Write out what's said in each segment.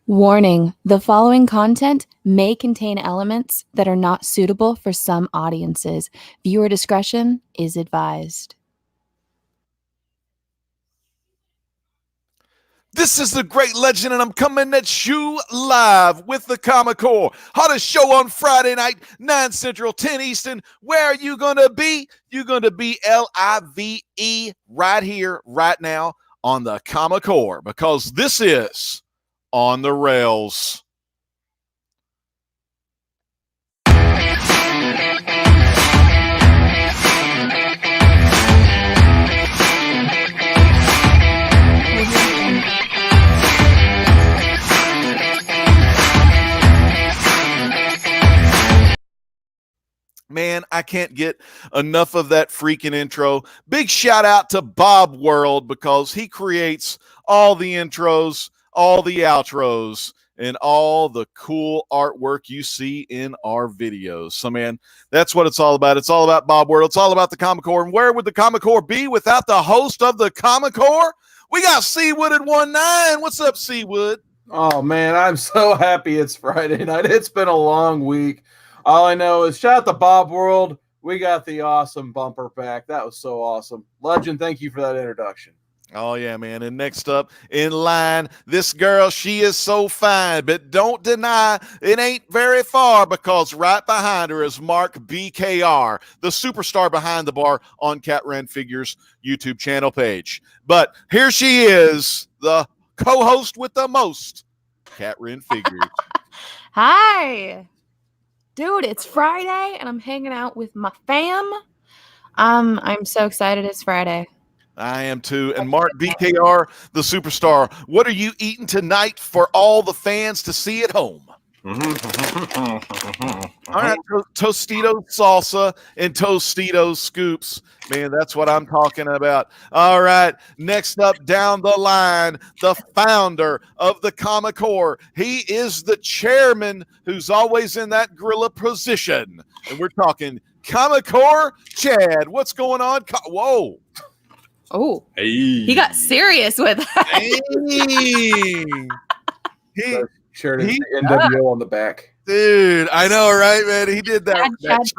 Warning: the following content may contain elements that are not suitable for some audiences. Viewer discretion is advised. This is the Great Legend, and I'm coming at you live with the Comic Core. Hottest show on Friday night, 9 Central, 10 Eastern. Where are you going to be? You're going to be LIVE right here, right now on the Comic Core, because this is On the Rails. Man, I can't get enough of that freaking intro. Big shout out to Bob World, because he creates all the intros, all the outros, and all the cool artwork you see in our videos. So, man, that's what it's all about. It's all about Bob World. It's all about the Comic Core. And where would the Comic Core be without the host of the Comic Core? We got Seawood at 19. What's up, Seawood? Oh, man, I'm so happy it's Friday night. It's been a long week. All I know is shout out to Bob World. We got the awesome bumper back. That was so awesome. Legend, thank you for that introduction. Oh, yeah, man. And next up in line, this girl, she is so fine, but don't deny it ain't very far, because right behind her is Mark BKR, the superstar behind the bar on Cat Ran Figures YouTube channel page. But here she is, the co-host with the most, Cat Ran Figures. Hi! Dude, it's Friday, and I'm hanging out with my fam. I'm so excited it's Friday. I am too. And Mark BKR, the superstar, what are you eating tonight for all the fans to see at home? All right, Tostitos salsa and Tostitos scoops. Man, that's what I'm talking about. All right, next up down the line, the founder of the Comic Core. He is the chairman who's always in that gorilla position. And we're talking Comic Core Chad. What's going on? Whoa. Oh, hey. He got serious with that. Shirt is the NWO on the back. Dude, I know, right, man? He did that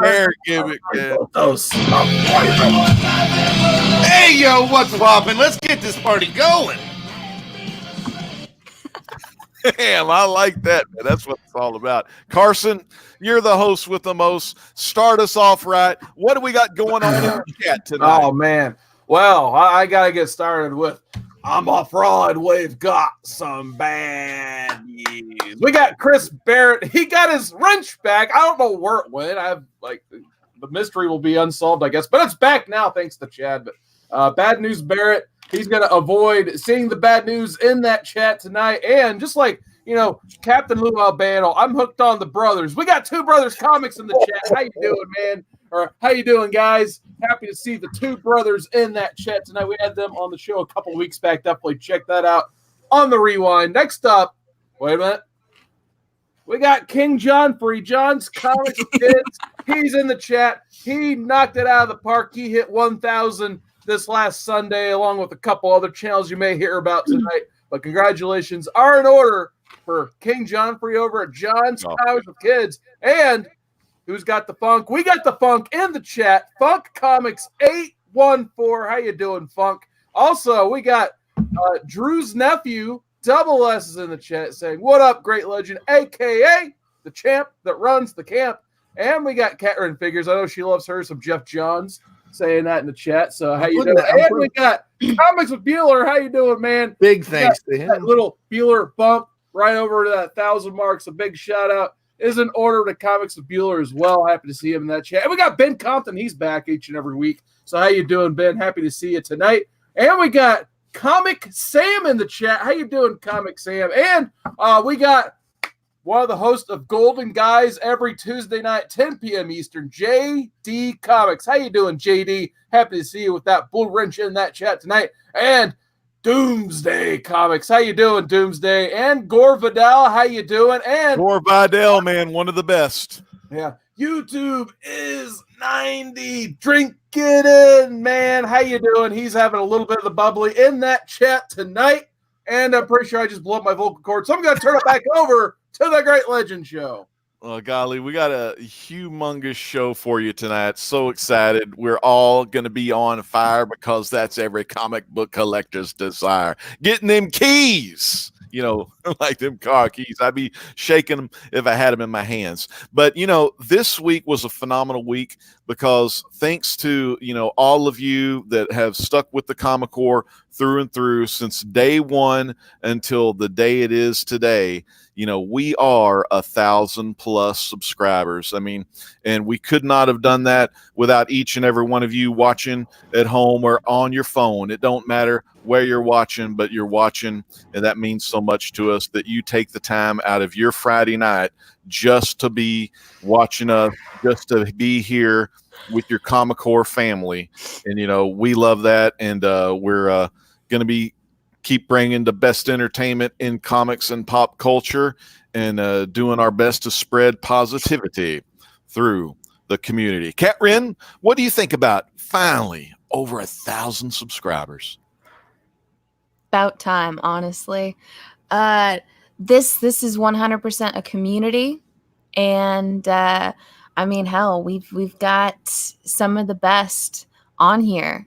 chair gimmick, man. Hey, yo, what's poppin'? Let's get this party going. Damn, I like that, man. That's what it's all about. Carson, you're the host with the most. Start us off right. What do we got going on in the chat tonight? Oh, man. Well, I got to get started with I'm a fraud. We've got some bad news. We got Chris Barrett. He got his wrench back. I don't know where it went. I have the mystery will be unsolved, I guess, but it's back now thanks to Chad. But bad news, Barrett. He's going to avoid seeing the bad news in that chat tonight. And just like, Captain Lou Albano, I'm hooked on the brothers. We got Two Brothers Comics in the chat. How you doing, man? Or how you doing, guys? Happy to see the Two Brothers in that chat tonight. We had them on the show a couple of weeks back. Definitely check that out on the rewind. Next up, wait a minute. We got King John Free, John's Comics Kids. He's in the chat. He knocked it out of the park. He hit 1,000 this last Sunday, along with a couple other channels you may hear about tonight. But congratulations are in order for King John Free over at John's Comics with Kids. And who's got the funk? We got the funk in the chat. Funk Comics 814. How you doing, Funk? Also, we got Drew's nephew, Double S, is in the chat saying, "What up, Great Legend?" AKA the champ that runs the camp. And we got Catrin Figures. I know she loves her some Jeff Johns saying that in the chat. So how you doing? And we got Comics with Bueller. How you doing, man? Big thanks to him. That little Bueller bump right over to that 1,000 marks. A big shout out is in order to Comics with Bueller as well. Happy to see him in that chat. And we got Ben Compton. He's back each and every week. So how you doing, Ben? Happy to see you tonight. And we got Comic Sam in the chat. How you doing, Comic Sam? And we got one of the hosts of Golden Guys every Tuesday night, 10 p.m. Eastern, JD Comics. How you doing, JD? Happy to see you with that blue wrench in that chat tonight. And Doomsday Comics. How you doing, Doomsday? And Gore Vidal, how you doing? And Gore Vidal, man, one of the best. Yeah. YouTube is 90. Drink it in, man. How you doing? He's having a little bit of the bubbly in that chat tonight. and I'm pretty sure I just blew up my vocal cord. So I'm going to turn it back over to the Great Legend Show. Well, golly, we got a humongous show for you tonight. So excited. We're all going to be on fire because that's every comic book collector's desire. Getting them keys, like them car keys. I'd be shaking them if I had them in my hands. But, this week was a phenomenal week because thanks to, all of you that have stuck with the Comic Core through and through since day one until the day it is today. We are 1,000+ subscribers. I mean, and we could not have done that without each and every one of you watching at home or on your phone. It don't matter where you're watching, but you're watching, and that means so much to us that you take the time out of your Friday night just to be watching us, just to be here with your Comic Core family. And, we love that, and we're going to keep bringing the best entertainment in comics and pop culture and doing our best to spread positivity through the community. Kat Wren, what do you think about finally over 1,000 subscribers? About time, honestly. This is 100% a community, and I mean, hell, we've got some of the best on here.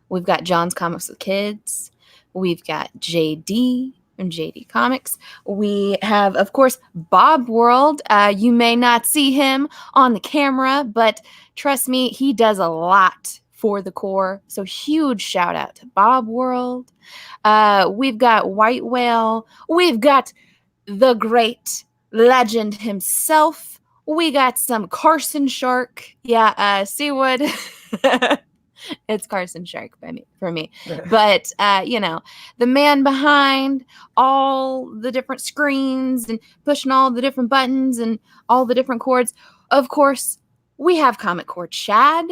We've got John's Comics with Kids. We've got JD and JD Comics. We have, of course, Bob World. You may not see him on the camera, but trust me, he does a lot for the core. So huge shout out to Bob World. We've got White Whale. We've got the great legend himself. We got some Carson Shark. Yeah, Seawood. It's Carson Shark for me. But, the man behind all the different screens and pushing all the different buttons and all the different cords. Of course, we have Comic Core Chad.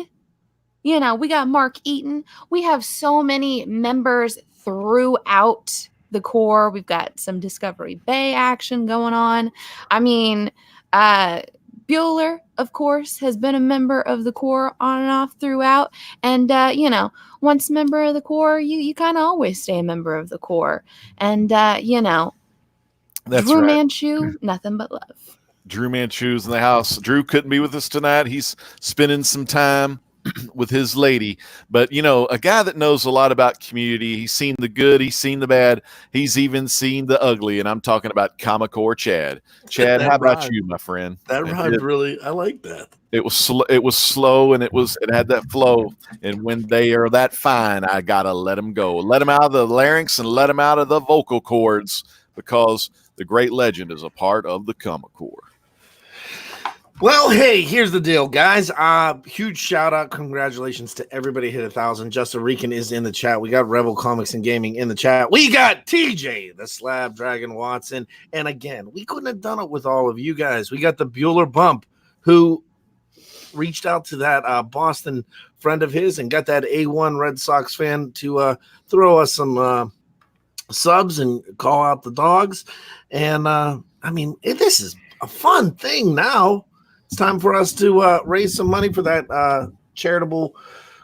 We got Mark Eaton. We have so many members throughout the core. We've got some Discovery Bay action going on. I mean, Bueller, of course, has been a member of the core on and off throughout. And, once a member of the core, you kind of always stay a member of the core. And, That's Drew right. Manchu, nothing but love. Drew Manchu's in the house. Drew couldn't be with us tonight. He's spending some time with his lady, but a guy that knows a lot about community. He's seen the good, he's seen the bad, he's even seen the ugly, and I'm talking about Comic Core Chad. Chad, how about you, my friend? That rhymed really. I like that. It was slow, and it had that flow. And when they are that fine, I gotta let them go, let them out of the larynx and let them out of the vocal cords, because the great legend is a part of the Comic Core. Well, hey, here's the deal, guys. Huge shout out. Congratulations to everybody hit 1,000. Justin Rican is in the chat. We got Rebel Comics and Gaming in the chat. We got TJ, the Slab Dragon Watson. And again, we couldn't have done it with all of you guys. We got the Bueller Bump, who reached out to that Boston friend of his and got that A1 Red Sox fan to throw us some subs and call out the dogs. And this is a fun thing now. It's time for us to raise some money for that charitable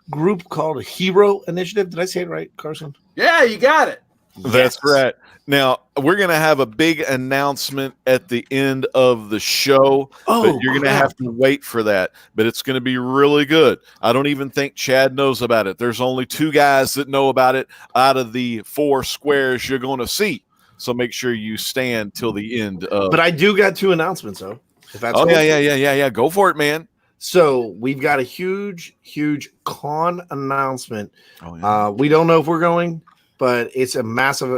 group called Hero Initiative. Did I say it right, Carson? Yeah, you got it. That's right. Now, we're going to have a big announcement at the end of the show, but you're going to have to wait for that. But it's going to be really good. I don't even think Chad knows about it. There's only 2 guys that know about it out of the 4 squares you're going to see. So make sure you stand till the end. But I do got 2 announcements, though. If that's cool. Yeah. Go for it, man. So we've got a huge con announcement. We don't know if we're going, but it's a massive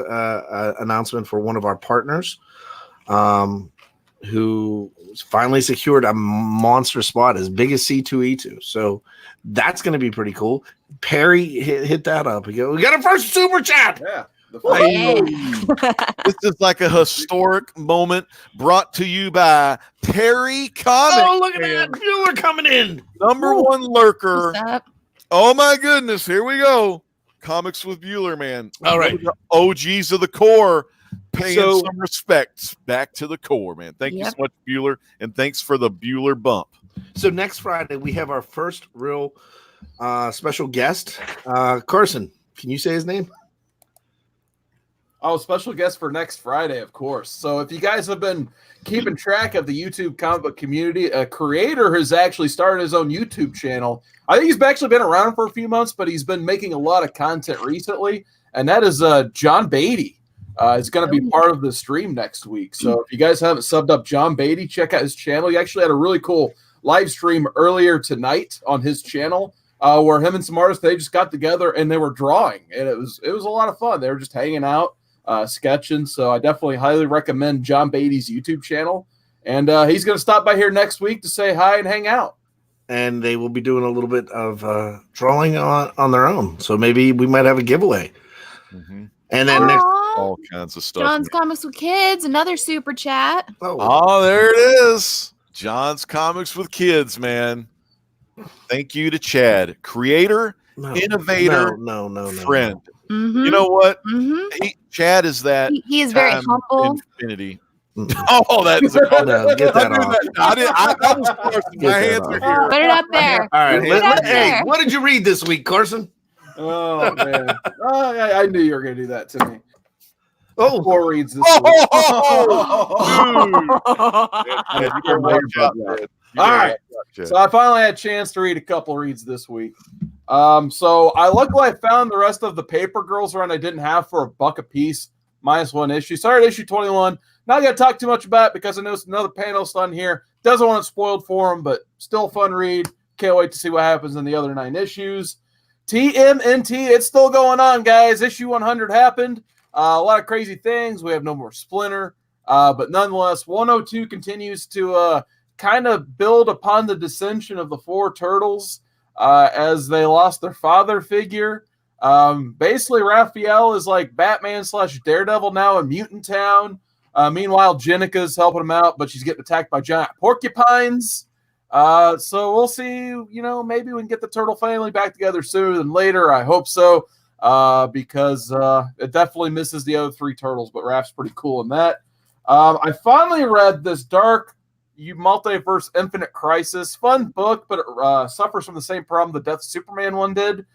announcement for one of our partners who finally secured a monster spot as big as C2E2. So that's going to be pretty cool. Perry hit that up. We got a first super chat. Yeah. This is like a historic moment brought to you by Perry Comics. Oh, look at that. Bueller coming in. Number 1 lurker. What's up? Oh, my goodness. Here we go. Comics with Bueller, man. All right. The OGs of the core paying some respects back to the core, man. Thank you so much, Bueller, and thanks for the Bueller bump. So next Friday, we have our first real special guest. Carson, can you say his name? Oh, special guest for next Friday, of course. So if you guys have been keeping track of the YouTube comic book community, a creator has actually started his own YouTube channel. I think he's actually been around for a few months, but he's been making a lot of content recently, and that is John Beatty. Is going to be part of the stream next week. So if you guys haven't subbed up John Beatty, check out his channel. He actually had a really cool live stream earlier tonight on his channel where him and some artists, they just got together and they were drawing, and it was a lot of fun. They were just hanging out, sketching. So I definitely highly recommend John Beatty's YouTube channel, and he's going to stop by here next week to say hi and hang out. And they will be doing a little bit of drawing on their own, so maybe we might have a giveaway. Mm-hmm. And then next, all kinds of stuff. John's Comics with Kids, another super chat. Oh, there it is. John's Comics with Kids, man. Thank you to Chad, creator, innovator, friend. Mm-hmm. You know what? Mm-hmm. Chad is that. He is very humble. Infinity. Oh, that's get that off. I was Carson. My hands are here. Put it up there. All right. Put it up Hey, there. what did you read this week, Carson? Oh, man. I knew you were going to do that to me. Oh, 4 reads this All right. So I finally had a chance to read a couple reads this week. So luckily I found the rest of the Paper Girls run I didn't have for $1 a piece, -1 issue. Started issue 21. Not going to talk too much about it because I know another panelist on here doesn't want it spoiled for him, but still a fun read. Can't wait to see what happens in the other 9 issues. TMNT, it's still going on, guys. Issue 100 happened. A lot of crazy things. We have no more Splinter. But nonetheless, 102 continues to kind of build upon the dissension of the 4 turtles as they lost their father figure. Basically, Raphael is like Batman / Daredevil now in Mutant Town. Meanwhile, Jenica's helping him out, but she's getting attacked by giant porcupines. So we'll see, maybe we can get the turtle family back together sooner than later. I hope so, because it definitely misses the other 3 turtles, but Raph's pretty cool in that. I finally read this Dark Multiverse Infinite Crisis. Fun book, but it suffers from the same problem the Death of Superman one did.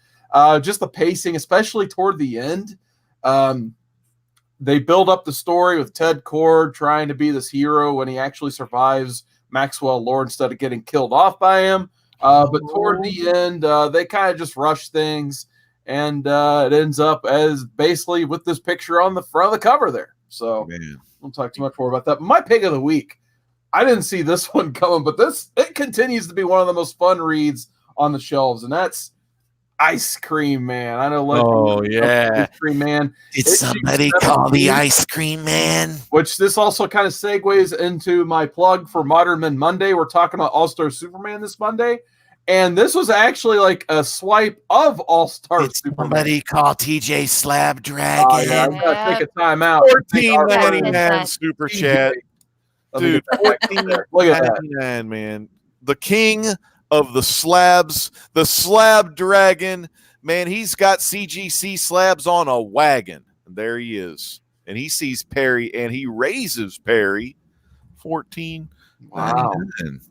Just the pacing, especially toward the end. They build up the story with Ted Kord trying to be this hero when he actually survives Maxwell Lord instead of getting killed off by him. But toward the end, they kind of just rush things, and it ends up as basically with this picture on the front of the cover there. So I won't talk too much more about that. But my pick of the week, I didn't see this one coming, but it continues to be one of the most fun reads on the shelves, and that's Ice Cream Man. I know. Oh, yeah. Ice Cream Man. Did somebody call the Ice Cream Man? Which this also kind of segues into my plug for Modern Men Monday. We're talking about All-Star Superman this Monday. And this was actually like a swipe of All-Star Did Superman. somebody call TJ Slab Dragon? Oh, yeah, I'm going to take a time out. $14.99 super chat. Dude, look at that. $14.99, man. The king of the slabs, the slab dragon, man. He's got CGC slabs on a wagon. And there he is, and he sees Perry, and he raises Perry. 14. Wow,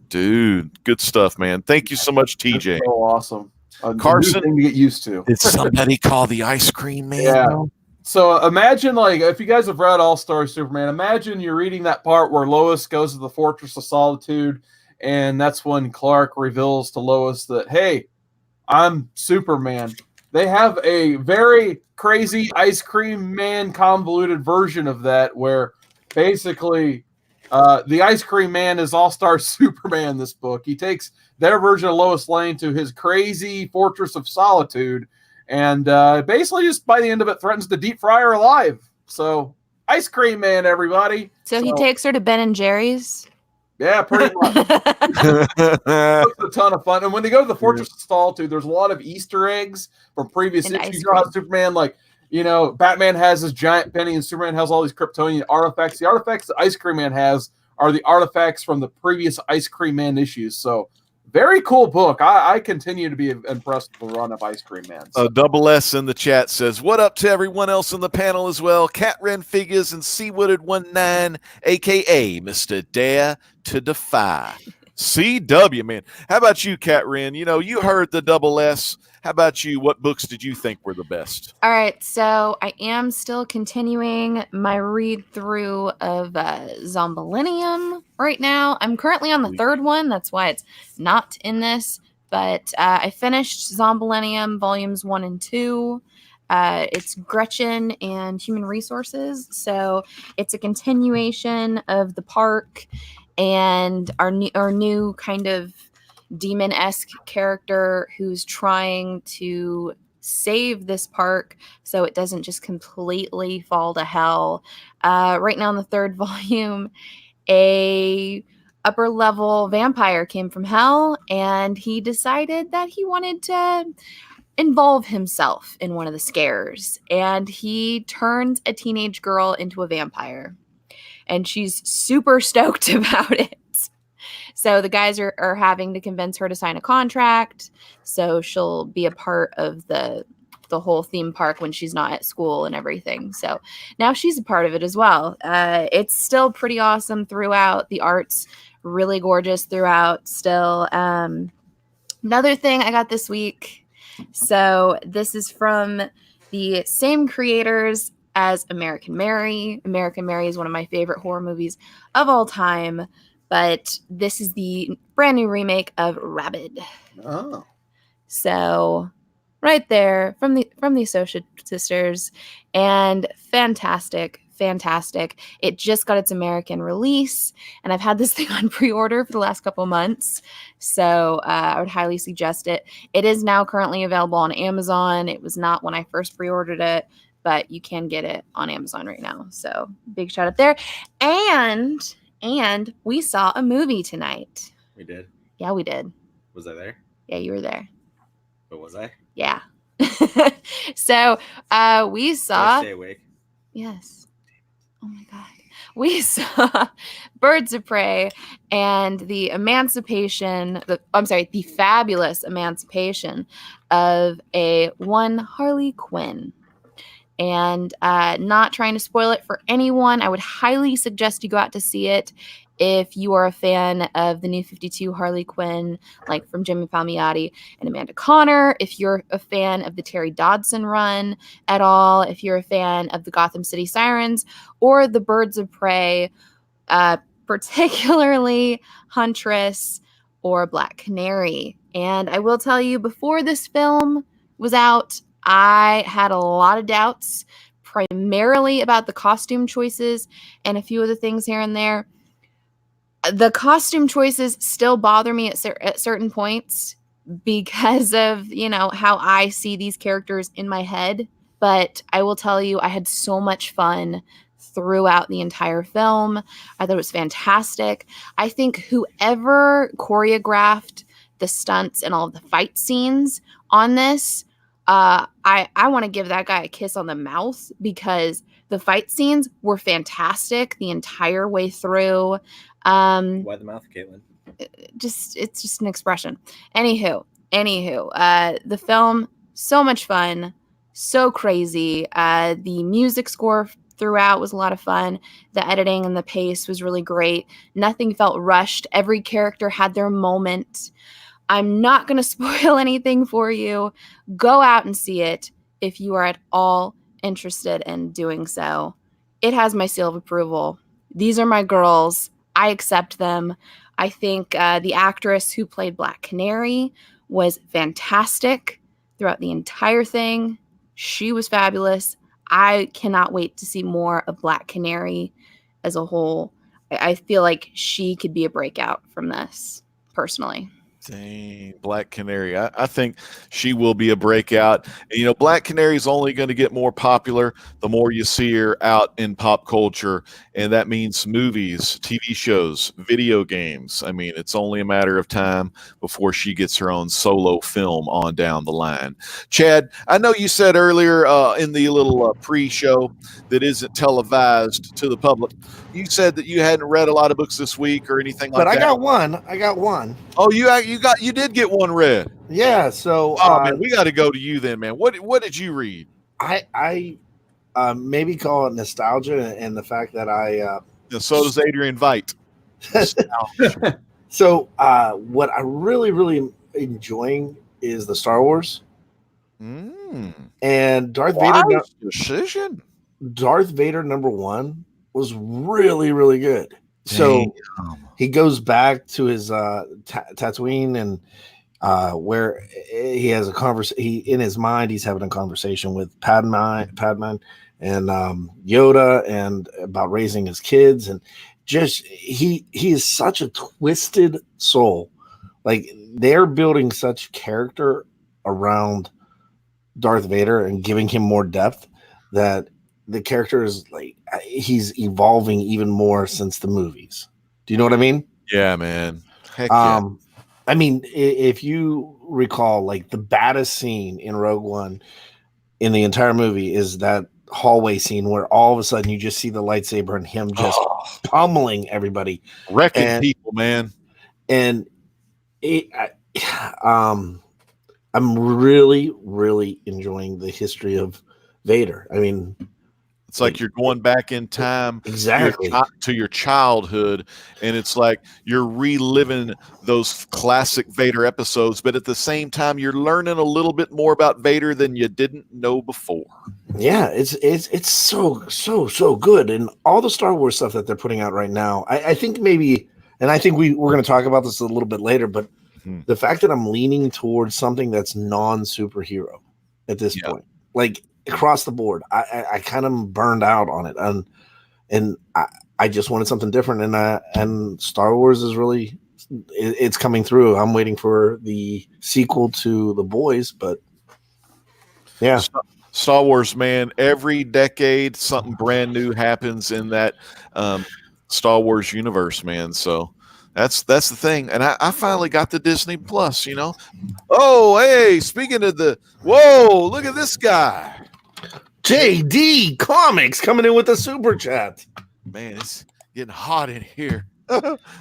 dude, good stuff, man. Thank you so much, TJ. That's so awesome. Carson, thing to get used to. Did somebody call the Ice Cream Man? Yeah. So imagine, like, if you guys have read All-Star Superman, imagine you're reading that part where Lois goes to the Fortress of Solitude. And that's when Clark reveals to Lois that, hey, I'm Superman. They have a very crazy Ice Cream Man convoluted version of that where basically the Ice Cream Man is All-Star Superman this book. He takes their version of Lois Lane to his crazy Fortress of Solitude and basically just by the end of it threatens to deep fry her alive. So Ice Cream Man, everybody. So he takes her to Ben and Jerry's? Yeah, pretty much. It's a ton of fun. And when they go to the Fortress of Solitude, there's a lot of Easter eggs from previous issues. You know how Superman, Batman has his giant penny and Superman has all these Kryptonian artifacts. The artifacts that Ice Cream Man has are the artifacts from the previous Ice Cream Man issues. So very cool book. I continue to be impressed with the run of Ice Cream Man. A double S in the chat says, what up to everyone else in the panel as well? Cat Ren Figures and Seawooded19, a.k.a. Mr. Dare to Defy. CW, man. How about you, Cat Ren? You heard the double S. how about you? What books did you think were the best? All right, so I am still continuing my read through of Zombilenium right now. I'm currently on the third one. That's why it's not in this. But I finished Zombilenium volumes 1 and 2. It's Gretchen and Human Resources. So it's a continuation of the park and our new kind of demon-esque character who's trying to save this park so it doesn't just completely fall to hell. Right now in the third volume, a upper level vampire came from hell and he decided that he wanted to involve himself in one of the scares, and he turns a teenage girl into a vampire, and she's super stoked about it. So the guys are having to convince her to sign a contract so she'll be a part of the whole theme park when she's not at school and everything. So now she's a part of it as well. It's still pretty awesome throughout. The art's really gorgeous throughout still. Another thing I got this week. So this is from the same creators as American Mary. American Mary is one of my favorite horror movies of all time. But this is the brand new remake of Rabid. Oh. So right there from the Associate Sisters, and fantastic. It just got its American release, and I've had this thing on pre-order for the last couple months. So I would highly suggest it. It is now currently available on Amazon. It was not when I first pre-ordered it, but you can get it on Amazon right now. So big shout out there. And we saw a movie tonight. We did? Yeah, we did. Was I there? Yeah, you were there. But was I? Yeah. So we saw. Did I stay awake? Yes. Oh my God. We saw Birds of Prey and the fabulous emancipation of one Harley Quinn. And not trying to spoil it for anyone, I would highly suggest you go out to see it if you are a fan of the New 52 Harley Quinn, like from Jimmy Palmiotti and Amanda Conner, if you're a fan of the Terry Dodson run at all, if you're a fan of the Gotham City Sirens or the Birds of Prey, particularly Huntress or Black Canary. And I will tell you, before this film was out, I had a lot of doubts, primarily about the costume choices and a few other things here and there. The costume choices still bother me at certain points because of, how I see these characters in my head. But I will tell you, I had so much fun throughout the entire film. I thought it was fantastic. I think whoever choreographed the stunts and all of the fight scenes on this, I want to give that guy a kiss on the mouth, because the fight scenes were fantastic the entire way through. Why the mouth, Caitlin? It's just an expression. Anywho, the film, so much fun, so crazy. The music score throughout was a lot of fun. The editing and the pace was really great. Nothing felt rushed. Every character had their moment. I'm not going to spoil anything for you. Go out and see it if you are at all interested in doing so. It has my seal of approval. These are my girls. I accept them. I think the actress who played Black Canary was fantastic throughout the entire thing. She was fabulous. I cannot wait to see more of Black Canary as a whole. I feel like she could be a breakout from this, personally. Dang, Black Canary. I think she will be a breakout. And, Black Canary is only going to get more popular the more you see her out in pop culture. And that means movies, TV shows, video games. I mean, it's only a matter of time before she gets her own solo film on down the line. Chad, I know you said earlier in the little pre-show that isn't televised to the public, you said that you hadn't read a lot of books this week or anything like that. But I got one. Oh, you did get one read. Yeah. So, man, we got to go to you then, man. What did you read? I maybe call it nostalgia, and the fact that so does Adrian Veidt. So, what I really enjoying is the Star Wars. And Wise decision. Darth Vader #1 was really, really good. So he goes back to his Tatooine, and where he has a conversation. In his mind, he's having a conversation with Padme, and Yoda, and about raising his kids, and just he is such a twisted soul. Like, they're building such character around Darth Vader and giving him more depth that the character is like, he's evolving even more since the movies. Do you know what I mean? Yeah, man. Heck yeah. I mean, if you recall, like, the baddest scene in Rogue One in the entire movie is that hallway scene where all of a sudden you just see the lightsaber and him just pummeling everybody, wrecking people, man. And I'm really, really enjoying the history of Vader. I mean, it's like you're going back in time to your childhood, and it's like you're reliving those classic Vader episodes, but at the same time you're learning a little bit more about Vader than you didn't know before. Yeah, it's so good. And all the Star Wars stuff that they're putting out right now, I think maybe, and I think we're going to talk about this a little bit later, but the fact that I'm leaning towards something that's non-superhero at this point, like across the board, I kind of burned out on it, and I just wanted something different, and Star Wars is really, it's coming through. I'm waiting for the sequel to The Boys, but yeah. Star Wars, man, every decade something brand new happens in that Star Wars universe, man. So that's the thing. And I finally got the Disney Plus, you know. Oh, hey, speaking of whoa, look at this guy. JD Comics coming in with a super chat. Man, it's getting hot in here.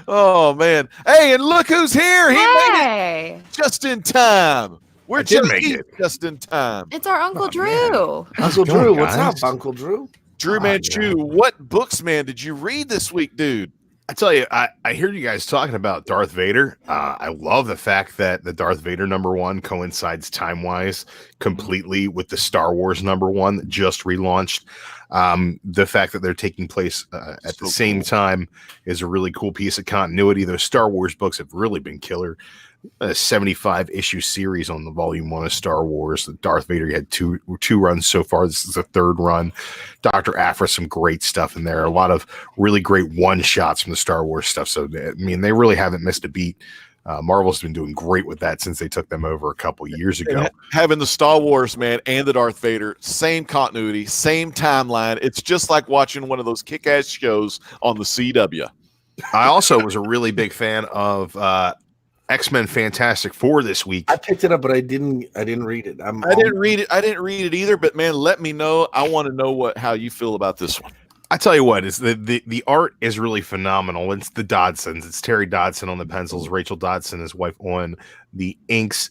Oh, man. Hey, and look who's here. He made it just in time. We're just in time. It's our Uncle Drew. Uncle Drew, what's up, Uncle Drew? Drew Manchu, what books, man, did you read this week, dude? I tell you, I hear you guys talking about Darth Vader. I love the fact that the Darth Vader #1 coincides time-wise completely with the Star Wars #1 that just relaunched. The fact that they're taking place at the same time is a really cool piece of continuity. Those Star Wars books have really been killer. A 75-issue series on the volume 1 of Star Wars. Darth Vader had two runs so far. This is the third run. Dr. Aphra, some great stuff in there. A lot of really great one-shots from the Star Wars stuff. So, I mean, they really haven't missed a beat. Marvel's been doing great with that since they took them over a couple years ago. And having the Star Wars, man, and the Darth Vader, same continuity, same timeline. It's just like watching one of those kick-ass shows on the CW. I also was a really big fan of X-Men Fantastic Four this week. I picked it up, but I didn't read it. I didn't read it. I didn't read it either. But man, let me know. I want to know how you feel about this one. I tell you what, is the art is really phenomenal. It's the Dodsons. It's Terry Dodson on the pencils, Rachel Dodson, his wife, on the inks.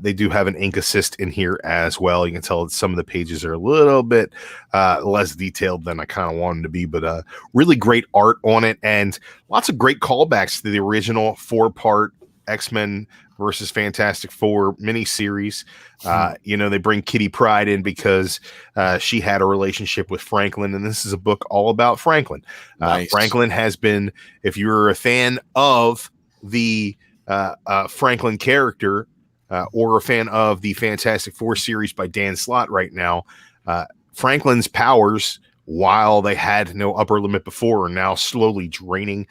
They do have an ink assist in here as well. You can tell that some of the pages are a little bit less detailed than I kind of wanted to be, but really great art on it, and lots of great callbacks to the original 4-part X-Men versus Fantastic Four miniseries. You know, they bring Kitty Pryde in because she had a relationship with Franklin, and this is a book all about Franklin. Nice. Franklin has been, if you're a fan of the Franklin character or a fan of the Fantastic Four series by Dan Slott right now, Franklin's powers, while they had no upper limit before, are now slowly draining.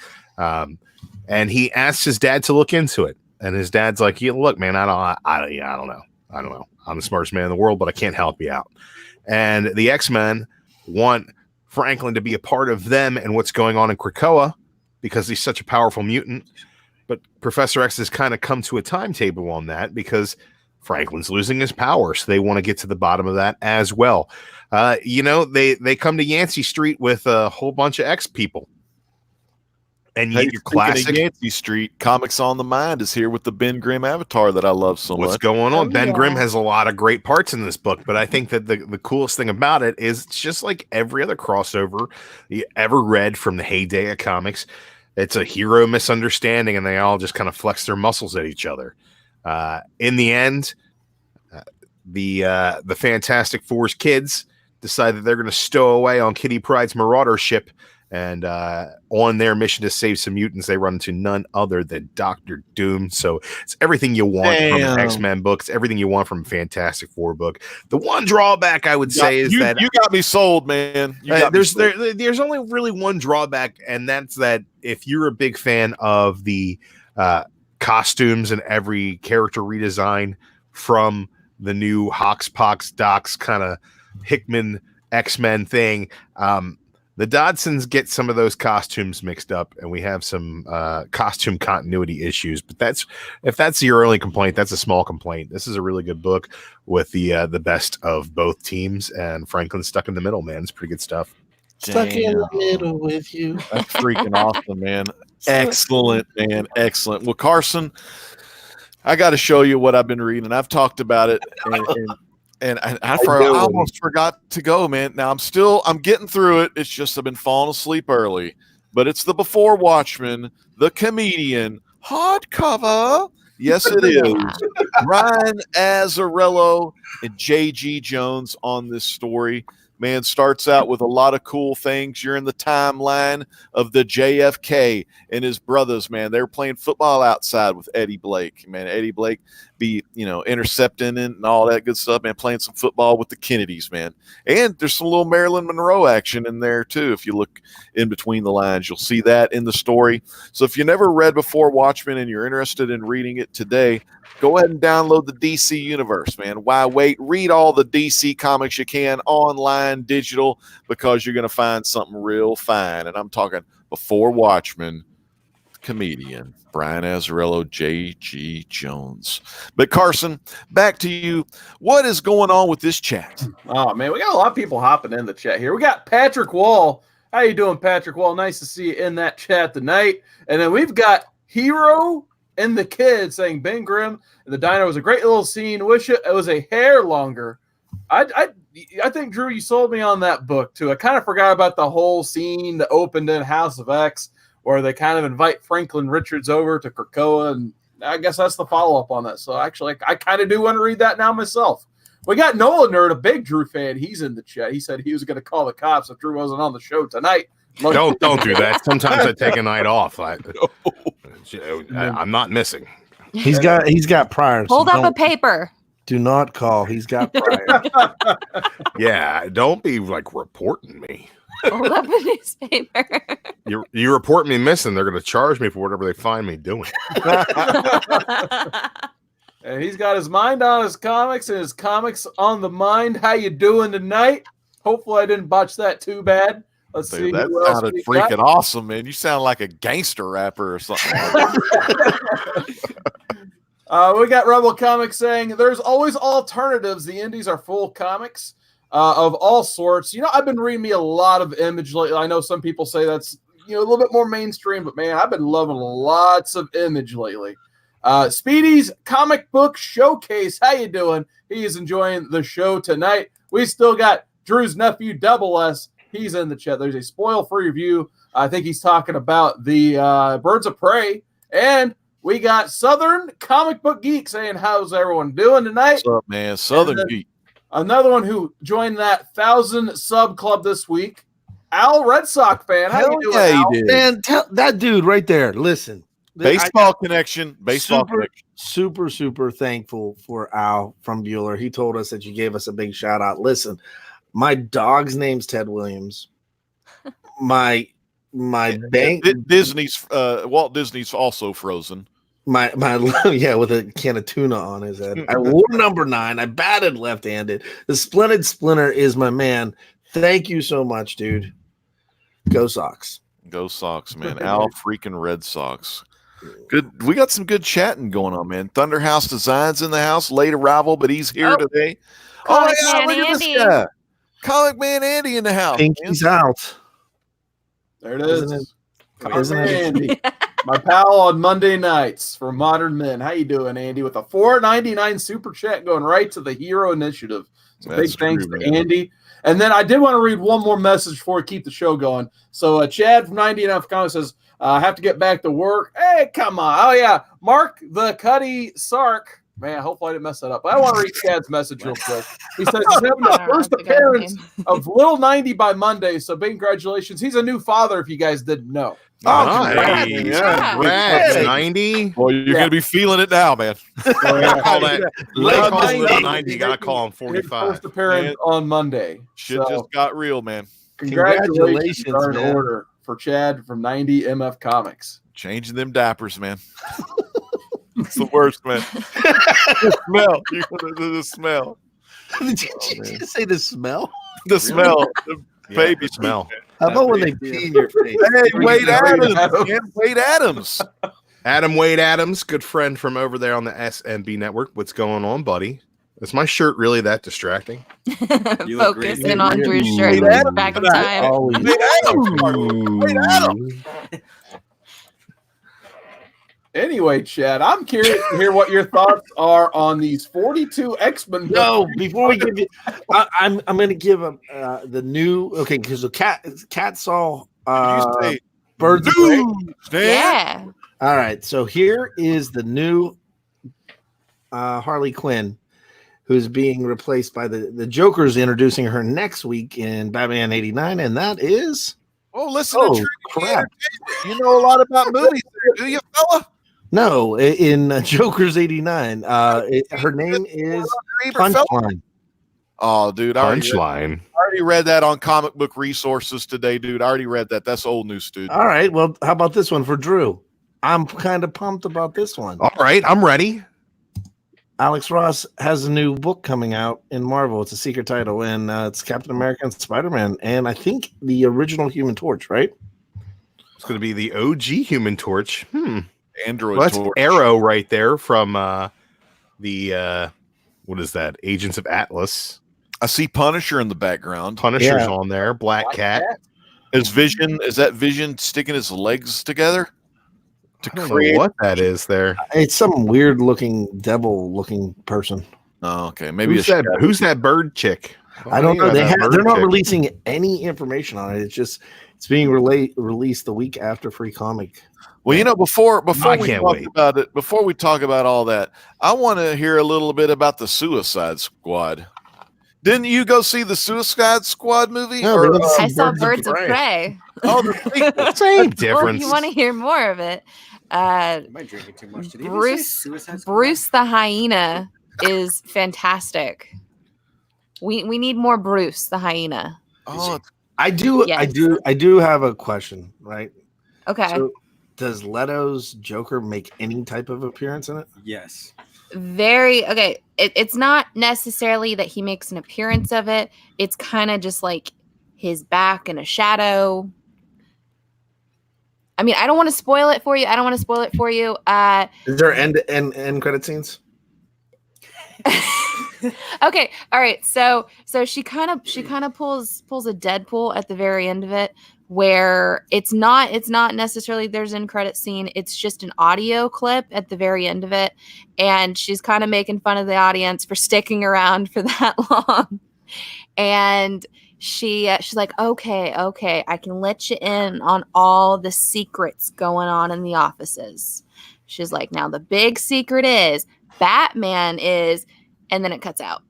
And he asks his dad to look into it. And his dad's like, yeah, look, man, I don't know. I'm the smartest man in the world, but I can't help you out. And the X-Men want Franklin to be a part of them and what's going on in Krakoa because he's such a powerful mutant. But Professor X has kind of come to a timetable on that because Franklin's losing his power. So they want to get to the bottom of that as well. You know, they come to Yancey Street with a whole bunch of X people. And you get your classic Yancey Street. Comics on the Mind is here with the Ben Grimm avatar that I love so much. What's going on? Ben Grimm has a lot of great parts in this book, but I think that the coolest thing about it is it's just like every other crossover you ever read from the heyday of comics. It's a hero misunderstanding, and they all just kind of flex their muscles at each other. In the end, the Fantastic Four's kids decide that they're going to stow away on Kitty Pryde's Marauder ship, and on their mission to save some mutants, they run into none other than Doctor Doom. So it's everything you want from an X-Men book. It's everything you want from a Fantastic Four book. The one drawback I would say is that you got me sold, man. There's only really one drawback, and that's that if you're a big fan of the costumes and every character redesign from the new Hoxpox Docs kind of Hickman X-Men thing, the Dodsons get some of those costumes mixed up, and we have some costume continuity issues. But if that's your only complaint, that's a small complaint. This is a really good book with the best of both teams, and Franklin's stuck in the middle, man. It's pretty good stuff. Stuck in the middle with you. That's freaking awesome, man. Excellent, man. Excellent. Well, Carson, I got to show you what I've been reading. I've talked about it, and I almost forgot to go, man. Now I'm getting through it. It's just I've been falling asleep early. But it's the Before Watchmen, the comedian, hardcover. Yes, it is. Ryan Azzarello and J.G. Jones on this story. Man, starts out with a lot of cool things. You're in the timeline of the JFK and his brothers, man. They were playing football outside with Eddie Blake. Man, Eddie Blake be, intercepting and all that good stuff, man, playing some football with the Kennedys, man. And there's some little Marilyn Monroe action in there, too. If you look in between the lines, you'll see that in the story. So if you never read Before Watchmen and you're interested in reading it today, go ahead and download the DC Universe, man. Why wait? Read all the DC comics you can online, digital, because you're going to find something real fine. And I'm talking Before Watchmen, comedian, Brian Azzarello, J.G. Jones. But Carson, back to you. What is going on with this chat? Oh, man, we got a lot of people hopping in the chat here. We got Patrick Wall. How you doing, Patrick Wall? Nice to see you in that chat tonight. And then we've got Hero and the Kid saying Ben Grimm and the diner was a great little scene. Wish it was a hair longer. I think, Drew, you sold me on that book, too. I kind of forgot about the whole scene that opened in House of X where they kind of invite Franklin Richards over to Krakoa, and I guess that's the follow-up on that. So, actually, I kind of do want to read that now myself. We got Nolan Nerd, a big Drew fan. He's in the chat. He said he was going to call the cops if Drew wasn't on the show tonight. Don't do that. Sometimes I take a night off. I'm not missing. He's got prior. Hold up a paper. Do not call. He's got prior. Yeah, don't be like reporting me. Hold up a newspaper. You report me missing, they're going to charge me for whatever they find me doing. And he's got his mind on his comics and his comics on the mind. How you doing tonight? Hopefully I didn't botch that too bad. Let's see. That sounded freaking awesome, man. You sound like a gangster rapper or something. We got Rebel Comics saying there's always alternatives. The indies are full comics of all sorts. I've been reading me a lot of Image lately. I know some people say that's a little bit more mainstream, but man, I've been loving lots of Image lately. Speedy's comic book showcase. How you doing? He is enjoying the show tonight. We still got Drew's nephew, Double S. He's in the chat. There's a spoil-free review. I think he's talking about the Birds of Prey. And we got Southern Comic Book Geek saying, how's everyone doing tonight? What's up, man? Southern Geek. Another one who joined that 1,000 sub club this week, Al Red Sox fan. How you doing, Al? Man, tell that dude right there. Listen. Baseball connection. Super, super thankful for Al from Bueller. He told us that you gave us a big shout out. Listen, my dog's name's Ted Williams. My bank Disney's Walt Disney's also frozen. My with a can of tuna on his head. I wore number 9. I batted left-handed. The Splendid Splinter is my man. Thank you so much, dude. Go Sox. Go Sox, man. Al freaking Red Sox. Good. We got some good chatting going on, man. Thunderhouse Designs in the house. Late arrival, but he's here today. Comic Man Andy. Comic Man Andy in the house. Pinky's out. There it is. Comic Man Andy. My pal on Monday nights for Modern Men. How you doing, Andy? With a $4.99 super chat going right to the Hero Initiative. So big thanks to Andy. And then I did want to read one more message before we keep the show going. So Chad from 99 Comics says, I have to get back to work. Hey, come on. Oh, yeah. Mark the Cuddy Sark Man, hopefully I didn't mess that up. But I want to read Chad's message real quick. He says he's having I the don't know first if the guy's appearance name. of Little 90 by Monday. So big congratulations. He's a new father, if you guys didn't know. Nice. Yeah. Congrats, Hey. 90. Well, you're going to be feeling it now, man. Call that. Late Call him little 90. 90. You got to call him His 45. first appearance Man. on Monday. Shit So, just got real, man. congratulations are in man. order for Chad from 90 MF Comics. Changing them diapers, man. It's the worst, man. The smell. The smell. Did you just say the smell? The smell. The baby smell. How about when they pretty pee in your face? Hey, Wade Adams. Adams. Man, Wade Adams. Adam Wade Adams, good friend from over there on the SMB network. What's going on, buddy? Is my shirt really that distracting? You look great. Focusing on Drew's shirt. Wade Adams Back in tonight. time. Always. Wade Adams. Wade Adams. Anyway, Chad, I'm curious to hear what your thoughts are on these 42 X-Men. No, before we give you, I'm going to give them the new. Okay, because the cat saw You say Birds of Prey. dude, man. Yeah. All right, so here is the new Harley Quinn, who's being replaced by the Joker's introducing her next week in Batman '89, and that is Oh, listen oh to True crap. You know a lot about movies, do you, fella? No, in Joker's '89, her name is Punchline. Oh, dude, I Punchline. already read that on Comic Book Resources today, dude. I already read that. That's old news, dude. All right, well, how about this one for Drew? I'm kind of pumped about this one. All right, I'm ready. Alex Ross has a new book coming out in Marvel. It's a secret title, and it's Captain America and Spider-Man, and I think the original Human Torch, right? It's going to be the OG Human Torch. Android Well, that's Torch. Arrow right there from the what is that? Agents of Atlas. I see Punisher in the background. Punisher's Yeah. on there. Black Cat. Is that Vision sticking his legs together to I don't create? know what that is there. It's some weird-looking, devil-looking person. Oh, okay, maybe Who's that bird chick? I don't know. That They're bird not chick. releasing any information on it. It's being released the week after Free Comic. Well, you know, before I we can't talk wait. about it, before we talk about all that, I want to hear a little bit about the Suicide Squad. Didn't you go see the Suicide Squad movie? No, Or, they went to see I saw Birds of Prey. oh, the sequel. Same Well, if difference. you want to hear more of it, Am I drinking too much? Did he even say Suicide Squad? Bruce the hyena is fantastic. We need more Bruce the hyena. Oh, it's- I do have a question, right? Okay. So, does Leto's Joker make any type of appearance in it? Yes. Very okay. It's not necessarily that he makes an appearance of it. It's kind of just like his back and a shadow. I mean, I don't want to spoil it for you. Is there end credit scenes? Okay, all right. So she kind of pulls a Deadpool at the very end of it, where it's not necessarily there's an end credit scene. It's just an audio clip at the very end of it, and she's kind of making fun of the audience for sticking around for that long. And she's like, okay, I can let you in on all the secrets going on in the offices. She's like, now the big secret is Batman is. And then it cuts out.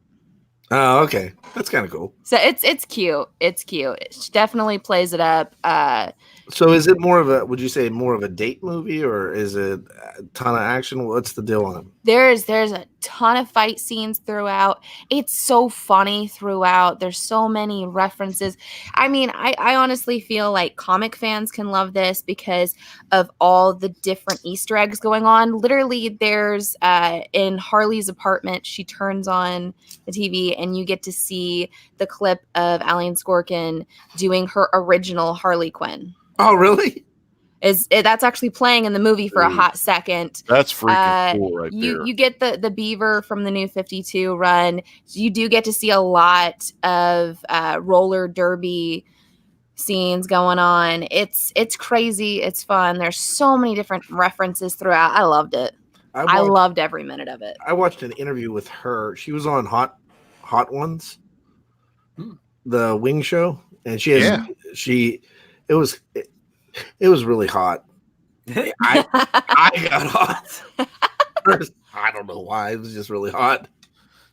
Oh, okay. That's kind of cool. So it's cute. It's cute. She definitely plays it up. So is it would you say more of a date movie, or is it a ton of action? What's the deal on it? There's a ton of fight scenes throughout. It's so funny throughout. There's so many references. I mean, I honestly feel like comic fans can love this because of all the different Easter eggs going on. Literally, there's in Harley's apartment, she turns on the TV and you get to see the clip of Alan Skorkin doing her original Harley Quinn. Oh, really? That's actually playing in the movie for a hot second. that's freaking cool right there. You get the Beaver from the New 52 run. You do get to see a lot of roller derby scenes going on. It's crazy. It's fun. There's so many different references throughout. I loved it. I loved every minute of it. I watched an interview with her. She was on Hot Ones, the Wing Show, and she has it was really hot. I got hot. I don't know why. It was just really hot.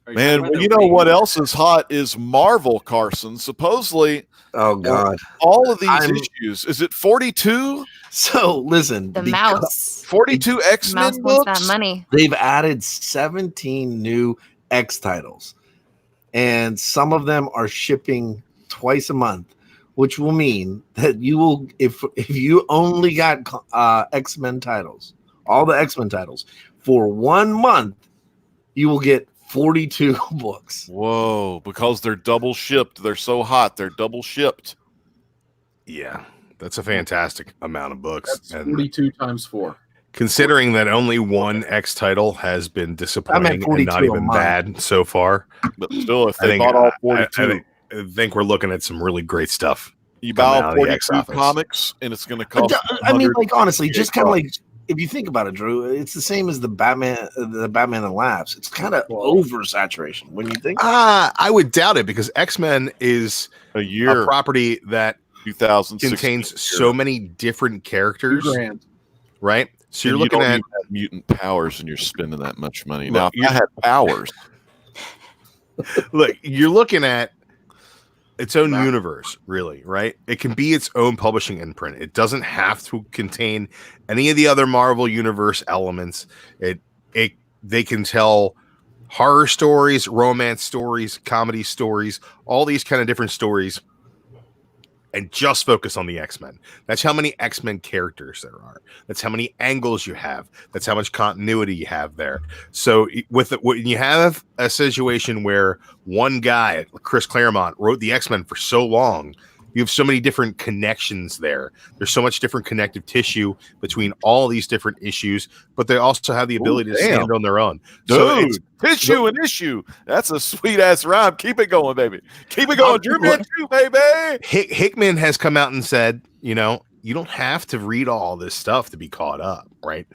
Man, well, you know what else is hot is Marvel, Carson. Supposedly, Oh God, all of these issues. Is it 42? So listen, The mouse. 42 Mouse X-Men wants books. that money. they've added 17 new X titles, and some of them are shipping twice a month, which will mean that you will, if you only got X-Men titles, all the X-Men titles for 1 month, you will get 42 books. Whoa, because they're double shipped. They're so hot, they're double shipped. Yeah, that's a fantastic amount of books. That's 42 times 4. Considering that only one X title has been disappointing and not even bad so far. But still, if they bought all 42, I think we're looking at some really great stuff. You buy all 42 comics, and it's going to cost. I mean, like honestly, just kind of like if you think about it, Drew, it's the same as the Batman that laughs. It's kind of oversaturation when you think. I would doubt it because X-Men is a property that 2016 contains so many different characters, right? So you're looking at mutant powers, and you're spending that much money. Now, if I had powers, look, you're looking at its own universe, really, right? It can be its own publishing imprint. It doesn't have to contain any of the other Marvel Universe elements. They can tell horror stories, romance stories, comedy stories, all these kind of different stories, and just focus on the X-Men. That's how many X-Men characters there are. That's how many angles you have. That's how much continuity you have there. So when you have a situation where one guy, Chris Claremont, wrote the X-Men for so long, you have so many different connections there. There's so much different connective tissue between all these different issues, but they also have the ability to stand on their own. Dude, so tissue and issue. That's a sweet ass rhyme. Keep it going, baby. Keep it going. Drew Man too, baby. Hickman has come out and said, you don't have to read all this stuff to be caught up, right?